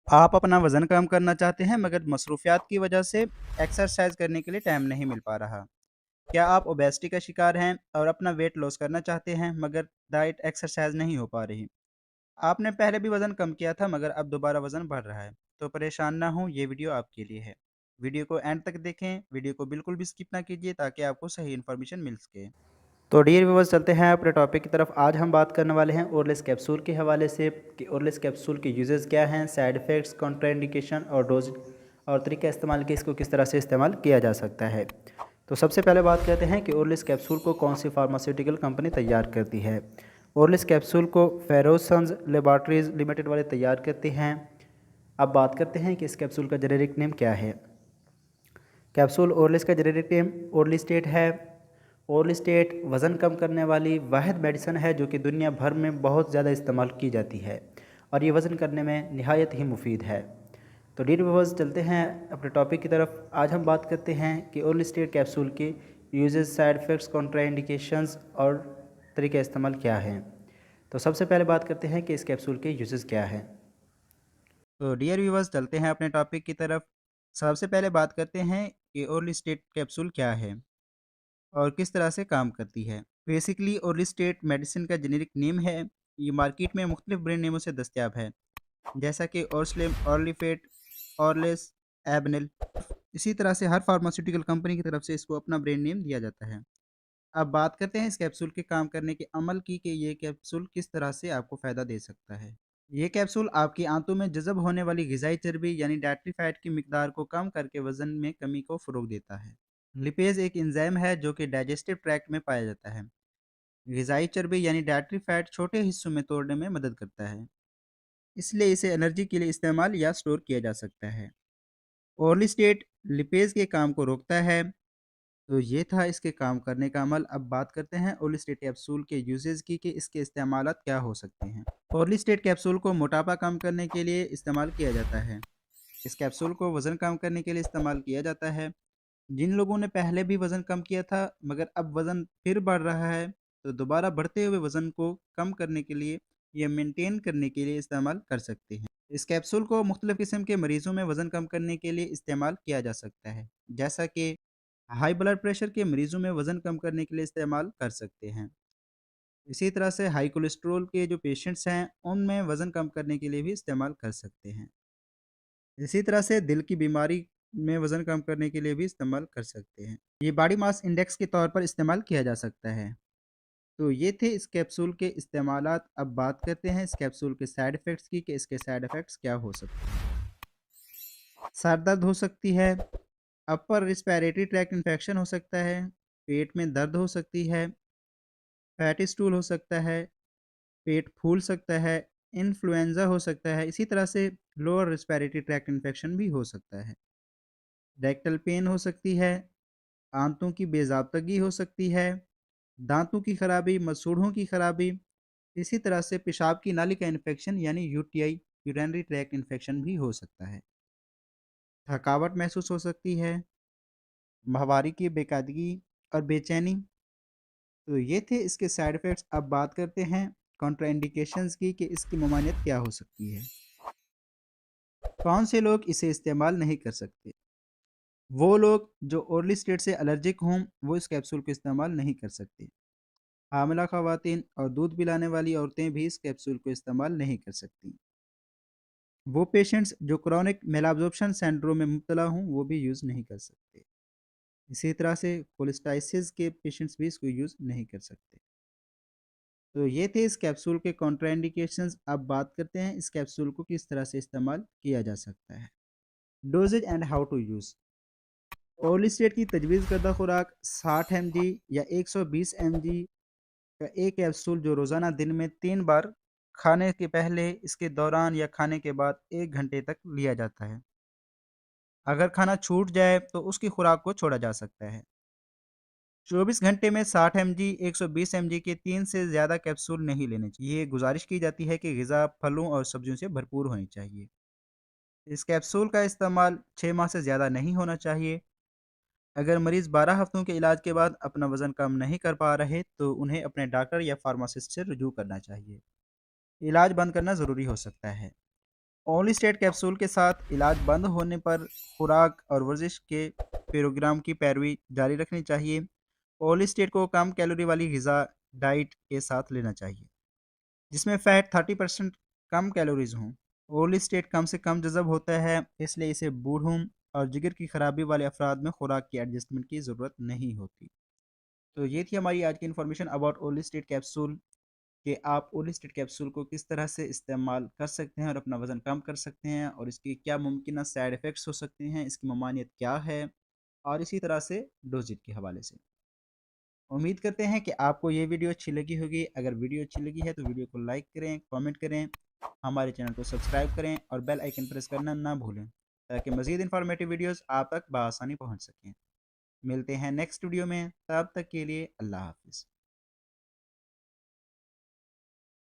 आप अपना वज़न कम करना चाहते हैं मगर मसरूफ़ियात की वजह से एक्सरसाइज़ करने के लिए टाइम नहीं मिल पा रहा। क्या आप ओबेसिटी का शिकार हैं और अपना वेट लॉस करना चाहते हैं मगर डाइट एक्सरसाइज़ नहीं हो पा रही? आपने पहले भी वज़न कम किया था मगर अब दोबारा वज़न बढ़ रहा है। तो परेशान ना हों, ये वीडियो आपके लिए है। वीडियो को एंड तक देखें, वीडियो को बिल्कुल भी स्किप ना कीजिए ताकि आपको सही इन्फॉर्मेशन मिल सके। तो डियर व्यूअर्स, चलते हैं अपने टॉपिक की तरफ। आज हम बात करने वाले हैं ओरलेस कैप्सूल के हवाले से कि ओरलेस कैप्सूल के यूजेस क्या हैं, साइड इफ़ेक्ट्स, कॉन्ट्राइंडिकेशन और डोज और तरीका इस्तेमाल के इसको किस तरह से इस्तेमाल किया जा सकता है। तो सबसे पहले बात करते हैं कि ओरलेस कैप्सूल को कौन सी फार्मास्यूटिकल कंपनी तैयार करती है। ओरलेस कैप्सूल को फेरोसन्स लेबॉरेटरीज लिमिटेड वाले तैयार करते हैं। अब बात करते हैं कि इस कैप्सूल का जेनेरिक नेम क्या है। कैप्सूल ओरलिस का जेनेरिक नेम ओरलिस्टेट है। ओरलिस्टेट वज़न कम करने वाली वाहिद मेडिसिन है जो कि दुनिया भर में बहुत ज़्यादा इस्तेमाल की जाती है और ये वज़न करने में नहायत ही मुफीद है। तो डियर व्यूअर्स, चलते हैं अपने टॉपिक की तरफ। आज हम बात करते हैं कि ओरलिस्टेट कैप्सूल के यूजेस, साइड इफ़ेक्ट्स, कॉन्ट्राइंडिकेशंस और तरीके इस्तेमाल क्या हैं। तो सबसे पहले बात करते हैं कि इस कैप्सूल के यूजेस क्या हैं। तो डियर व्यूअर्स, चलते हैं अपने टॉपिक की तरफ। सबसे पहले बात करते हैं कि ओरलिस्टेट कैप्सूल क्या है और किस तरह से काम करती है। बेसिकली ओरलिस्टेट मेडिसिन का जेनेरिक नेम है। ये मार्केट में मुख्तलिफ ब्रांड नेमों से दस्तयाब है, जैसा कि ओरस्लिम, ओरलीफेट, ओरलेस, एबनेल। इसी तरह से हर फार्मास्यूटिकल कंपनी की तरफ से इसको अपना ब्रांड नेम दिया जाता है। अब बात करते हैं इस कैप्सूल के काम करने के अमल की कि ये कैप्सूल किस तरह से आपको फ़ायदा दे सकता है। ये कैप्सूल आपकी आंतों में जज़ब होने वाली ग़िज़ाई चर्बी यानी डायट्री फैट की मिकदार को कम करके वज़न में कमी को फ़रोग़ देता है। लिपेज़ एक एंजाइम है जो कि डाइजेस्टिव ट्रैक्ट में पाया जाता है। ग़िज़ाई चर्बी यानी डायट्री फैट छोटे हिस्सों में तोड़ने में मदद करता है, इसलिए इसे एनर्जी के लिए इस्तेमाल या स्टोर किया जा सकता है। ओरलिस्टेट लिपेज़ के काम को रोकता है। तो ये था इसके काम करने का अमल। अब बात करते हैं ओरलिस्टेट कैप्सूल के यूजेस की कि इसके इस्तेमालात क्या हो सकते हैं। ओरलिस्टेट कैप्सूल को मोटापा कम करने के लिए इस्तेमाल किया जाता है। इस कैप्सूल को वज़न कम करने के लिए इस्तेमाल किया जाता है। जिन लोगों ने पहले भी वज़न कम किया था मगर अब वज़न फिर बढ़ रहा है, तो दोबारा बढ़ते हुए वज़न को कम करने के लिए या मेंटेन करने के लिए इस्तेमाल कर सकते हैं। इस कैप्सूल को मुख्तलिफ़ किस्म के मरीज़ों में वज़न कम करने के लिए इस्तेमाल किया जा सकता है, जैसा कि हाई ब्लड प्रेशर के मरीजों में वज़न कम करने के लिए इस्तेमाल कर सकते हैं। इसी तरह से हाई कोलेस्ट्रॉल के जो पेशेंट्स हैं, उनमें वज़न कम करने के लिए भी इस्तेमाल कर सकते हैं। इसी तरह से दिल की बीमारी में वज़न कम करने के लिए भी इस्तेमाल कर सकते हैं। ये बॉडी मास इंडेक्स के तौर पर इस्तेमाल किया जा सकता है। तो ये थे इस कैप्सूल के इस्तेमालात। अब बात करते हैं इस कैप्सूल के साइड इफ़ेक्ट्स की कि इसके साइड इफ़ेक्ट्स क्या हो सकते हैं। सर दर्द हो सकती है, अपर रिस्पायरेटरी ट्रैक्ट इन्फेक्शन हो सकता है, पेट में दर्द हो सकती है, फैटी स्टूल हो सकता है, पेट फूल सकता है, इन्फ्लुएंज़ा हो सकता है, इसी तरह से लोअर रिस्पायरेटरी ट्रैक्ट इन्फेक्शन भी हो सकता है। रेक्टल पेन हो सकती है, आंतों की बेज़ाब्तगी हो सकती है, दाँतों की खराबी, मसूड़ों की खराबी, इसी तरह से पेशाब की नाली का इन्फेक्शन यानी यूटीआई, यूरिनरी ट्रैक्ट इन्फेक्शन भी हो सकता है। थकावट महसूस हो सकती है, माहवारी की बेकायदगी और बेचैनी। तो ये थे इसके साइड इफ़ेक्ट्स। अब बात करते हैं कॉन्ट्राइंडिकेशंस की कि इसकी ममानियत क्या हो सकती है। कौन से लोग इसे इस्तेमाल नहीं कर सकते? वो लोग जो ओरली स्टेट से एलर्जिक हों, वो इस कैप्सूल को इस्तेमाल नहीं कर सकते। हामिला ख़वातीन और दूध पिलाने वाली औरतें भी इस कैप्सूल को इस्तेमाल नहीं कर सकती। वो पेशेंट्स जो क्रोनिक मैलाब्सॉर्प्शन सिंड्रोम में मुब्तला हों, वो भी यूज़ नहीं कर सकते। इसी तरह से कोलेस्टाइसिस के पेशेंट्स भी इसको यूज़ नहीं कर सकते। तो ये थे इस कैप्सूल के कॉन्ट्राइंडिकेशंस। अब बात करते हैं इस कैप्सूल को किस तरह से इस्तेमाल किया जा सकता है। Doses and how to use. ओलिस्टेट की तजवीज़ करदा खुराक 60 mg या 120 mg का एक कैप्सूल जो रोज़ाना दिन में 3 बार खाने के पहले, इसके दौरान या खाने के बाद 1 घंटे तक लिया जाता है। अगर खाना छूट जाए तो उसकी खुराक को छोड़ा जा सकता है। 24 घंटे में 60 mg, 120 mg के 3 से ज़्यादा कैप्सूल नहीं लेने चाहिए। ये गुज़ारिश की जाती है कि ग़िज़ा फलों और सब्जियों से भरपूर होनी चाहिए। इस कैप्सूल का इस्तेमाल 6 माह से ज़्यादा नहीं होना चाहिए। अगर मरीज़ 12 हफ्तों के इलाज के बाद अपना वज़न कम नहीं कर पा रहे, तो उन्हें अपने डॉक्टर या फार्मासिस्ट से रुजू करना चाहिए। इलाज बंद करना ज़रूरी हो सकता है। ओनली स्टेट कैप्सूल के साथ इलाज बंद होने पर खुराक और वर्जिश के प्रोग्राम की पैरवी जारी रखनी चाहिए। ओनली स्टेट को कम कैलोरी वाली ग़िज़ा डाइट के साथ लेना चाहिए, जिसमें फ़ैट 30% कम कैलोरीज़ हों। ओनली स्टेट कम से कम जज़ब होता है, इसलिए इसे बूढ़ों और जिगर की खराबी वाले अफराद में खुराक की एडजस्टमेंट की ज़रूरत नहीं होती। तो ये थी हमारी आज की information about only state capsule, कि आप ओनली स्टेट कैप्सूल को किस तरह से इस्तेमाल कर सकते हैं और अपना वज़न कम कर सकते हैं, और इसके क्या मुमकिन साइड इफ़ेक्ट्स हो सकते हैं, इसकी ममानियत क्या है, और इसी तरह से डोज़ेज के हवाले से। उम्मीद करते हैं कि आपको ये वीडियो अच्छी लगी होगी। अगर वीडियो अच्छी लगी है तो वीडियो को लाइक करें, कमेंट करें, हमारे चैनल को सब्सक्राइब करें और बेल आइकन प्रेस करना ना भूलें, ताकि मज़ीद इन्फॉर्मेटिव वीडियोस आप तक बआसानी पहुंच सकें। मिलते हैं नेक्स्ट वीडियो में, तब तक के लिए अल्लाह हाफ़िज़।